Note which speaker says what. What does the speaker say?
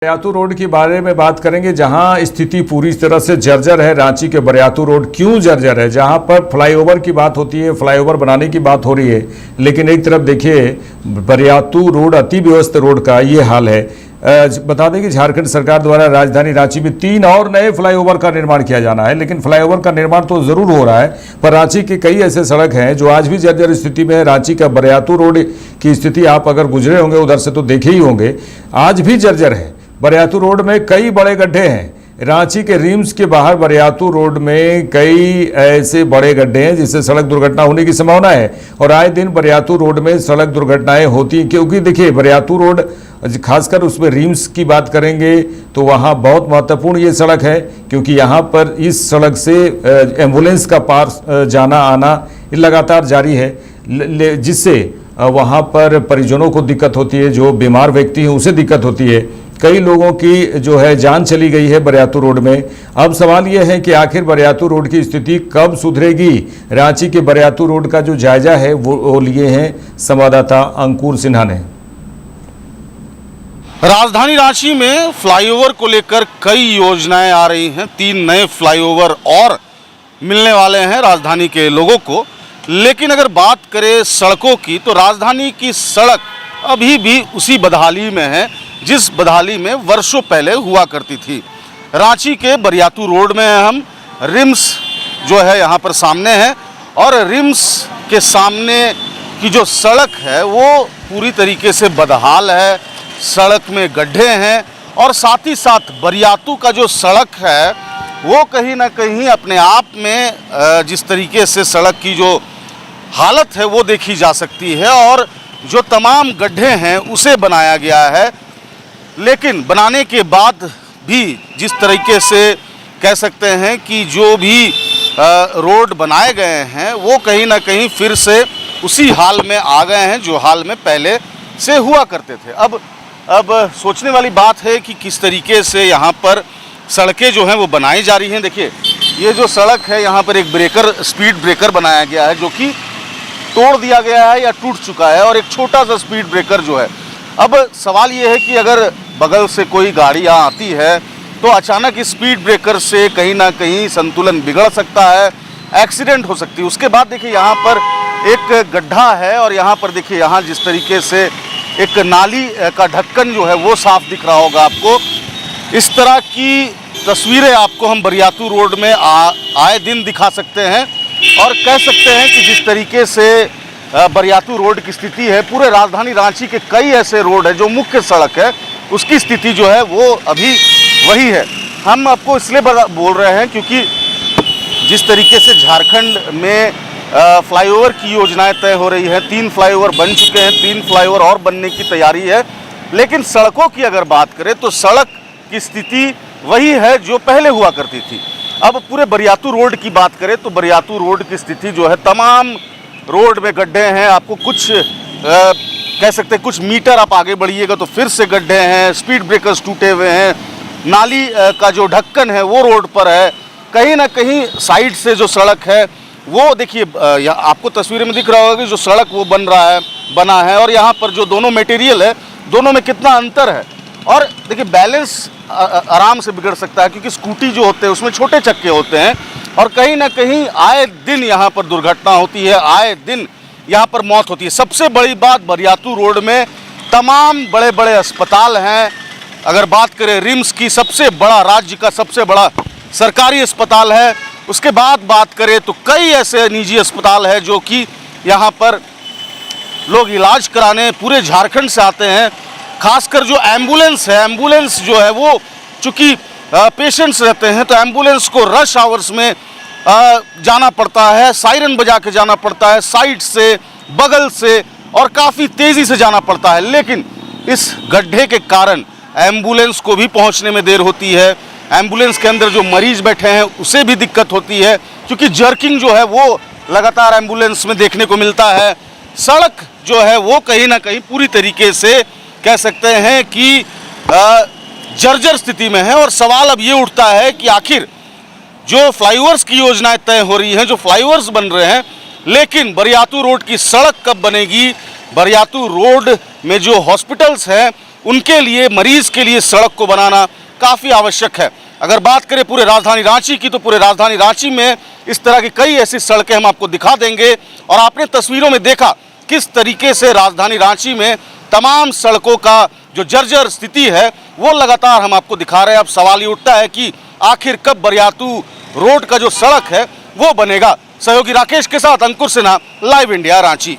Speaker 1: Bariatu road के बारे में बात करेंगे, जहां स्थिति पूरी तरह से जर्जर है। रांची के बरियातू रोड क्यों जर्जर है? जहां पर फ्लाईओवर की बात होती है, फ्लाईओवर बनाने की बात हो रही है, लेकिन एक तरफ देखिए बरियातू रोड अति व्यस्त रोड का ये हाल है। बता दें कि झारखंड सरकार द्वारा राजधानी रांची में 3 और नए फ्लाईओवर का निर्माण किया जाना है, लेकिन फ्लाईओवर का निर्माण तो जरूर हो रहा है, पर रांची के कई ऐसे सड़क हैं जो आज भी जर्जर स्थिति में है। रांची का बरियातू रोड की स्थिति आप अगर गुजरे होंगे उधर से तो देखे ही होंगे, आज भी जर्जर है। बरियातू रोड में कई बड़े गड्ढे हैं। रांची के रिम्स के बाहर बरियातू रोड में कई ऐसे बड़े गड्ढे हैं जिससे सड़क दुर्घटना होने की संभावना है, और आए दिन बरियातू रोड में सड़क दुर्घटनाएं होती हैं। क्योंकि देखिए बरियातू रोड खासकर उसमें रिम्स की बात करेंगे तो वहाँ बहुत महत्वपूर्ण ये सड़क है, क्योंकि यहाँ पर इस सड़क से एम्बुलेंस का पार जाना आना लगातार जारी है, जिससे वहाँ पर परिजनों को दिक्कत होती है, जो बीमार व्यक्ति हैं उसे दिक्कत होती है। कई लोगों की जो है जान चली गई है बरियातू रोड में। अब सवाल यह है कि आखिर बरियातू रोड की स्थिति कब सुधरेगी? रांची के बरियातू रोड का जो जायजा है वो लिए हैं संवाददाता अंकुर सिन्हा ने।
Speaker 2: राजधानी रांची में फ्लाईओवर को लेकर कई योजनाएं आ रही हैं। 3 नए फ्लाईओवर और मिलने वाले हैं राजधानी के लोगों को। लेकिन अगर बात करें सड़कों की, तो राजधानी की सड़क अभी भी उसी बदहाली में है जिस बदहाली में वर्षों पहले हुआ करती थी। रांची के बरियातू रोड में हम, रिम्स जो है यहाँ पर सामने है, और रिम्स के सामने की जो सड़क है वो पूरी तरीके से बदहाल है। सड़क में गड्ढे हैं, और साथ ही साथ बरियातू का जो सड़क है वो कहीं ना कहीं अपने आप में जिस तरीके से सड़क की जो हालत है वो देखी जा सकती है, और जो तमाम गड्ढे हैं उसे बनाया गया है। लेकिन बनाने के बाद भी जिस तरीके से कह सकते हैं कि जो भी रोड बनाए गए हैं वो कहीं ना कहीं फिर से उसी हाल में आ गए हैं जो हाल में पहले से हुआ करते थे। अब सोचने वाली बात है कि किस तरीके से यहाँ पर सड़कें जो हैं वो बनाई जा रही हैं। देखिए ये जो सड़क है यहाँ पर एक ब्रेकर, स्पीड ब्रेकर बनाया गया है जो कि तोड़ दिया गया है या टूट चुका है, और एक छोटा सा स्पीड ब्रेकर जो है। अब सवाल ये है कि अगर बगल से कोई गाड़ी यहाँ आती है तो अचानक इस स्पीड ब्रेकर से कहीं ना कहीं संतुलन बिगड़ सकता है, एक्सीडेंट हो सकती है। उसके बाद देखिए यहाँ पर एक गड्ढा है, और यहाँ पर देखिए यहाँ जिस तरीके से एक नाली का ढक्कन जो है वो साफ दिख रहा होगा आपको। इस तरह की तस्वीरें आपको हम बरियातू रोड में आए दिन दिखा सकते हैं, और कह सकते हैं कि जिस तरीके से बरियातू रोड की स्थिति है, पूरे राजधानी रांची के कई ऐसे रोड है जो मुख्य सड़क है उसकी स्थिति जो है वो अभी वही है। हम आपको इसलिए बोल रहे हैं क्योंकि जिस तरीके से झारखंड में फ्लाईओवर की योजनाएं तय हो रही है, 3 फ्लाईओवर बन चुके हैं, 3 फ्लाईओवर और बनने की तैयारी है। लेकिन सड़कों की अगर बात करें तो सड़क की स्थिति वही है जो पहले हुआ करती थी। अब पूरे बरियातू रोड की बात करें तो बरियातू रोड की स्थिति जो है, तमाम रोड में गड्ढे हैं। आपको कुछ कह सकते हैं कुछ मीटर आप आगे बढ़िएगा तो फिर से गड्ढे हैं, स्पीड ब्रेकर्स टूटे हुए हैं, नाली का जो ढक्कन है वो रोड पर है। कहीं ना कहीं साइड से जो सड़क है वो देखिए आपको तस्वीर में दिख रहा होगा कि जो सड़क वो बना है, और यहाँ पर जो दोनों मटेरियल है दोनों में कितना अंतर है। और देखिए बैलेंस आराम से बिगड़ सकता है, क्योंकि स्कूटी जो होते हैं उसमें छोटे चक्के होते हैं, और कहीं ना कहीं आए दिन यहाँ पर दुर्घटना होती है, आए दिन यहाँ पर मौत होती है। सबसे बड़ी बात, बरियातू रोड में तमाम बड़े बड़े अस्पताल हैं। अगर बात करें रिम्स की, सबसे बड़ा, राज्य का सबसे बड़ा सरकारी अस्पताल है। उसके बाद बात करें तो कई ऐसे निजी अस्पताल हैं जो कि यहाँ पर लोग इलाज कराने पूरे झारखंड से आते हैं। खासकर जो एम्बुलेंस है, एम्बुलेंस जो है वो चूँकि पेशेंट्स रहते हैं तो एम्बुलेंस को रश आवर्स में जाना पड़ता है, सायरन बजा के जाना पड़ता है, साइड से, बगल से, और काफ़ी तेज़ी से जाना पड़ता है। लेकिन इस गड्ढे के कारण एम्बुलेंस को भी पहुंचने में देर होती है। एम्बुलेंस के अंदर जो मरीज बैठे हैं उसे भी दिक्कत होती है, क्योंकि जर्किंग जो है वो लगातार एम्बुलेंस में देखने को मिलता है। सड़क जो है वो कहीं ना कहीं पूरी तरीके से कह सकते हैं कि जर्जर स्थिति में है। और सवाल अब ये उठता है कि आखिर जो फ्लाईओवर्स की योजनाएं तय हो रही हैं, जो फ्लाईओवर्स बन रहे हैं, लेकिन बरियातू रोड की सड़क कब बनेगी? बरियातू रोड में जो हॉस्पिटल्स हैं उनके लिए, मरीज के लिए सड़क को बनाना काफ़ी आवश्यक है। अगर बात करें पूरे राजधानी रांची की, तो पूरे राजधानी रांची में इस तरह की कई ऐसी सड़कें हम आपको दिखा देंगे। और आपने तस्वीरों में देखा किस तरीके से राजधानी रांची में तमाम सड़कों का जो जर्जर स्थिति है वो लगातार हम आपको दिखा रहे हैं। अब सवाल ये उठता है कि आखिर कब बरियातू रोड का जो सड़क है वो बनेगा। सहयोगी राकेश के साथ अंकुर सिन्हा, लाइव इंडिया, रांची।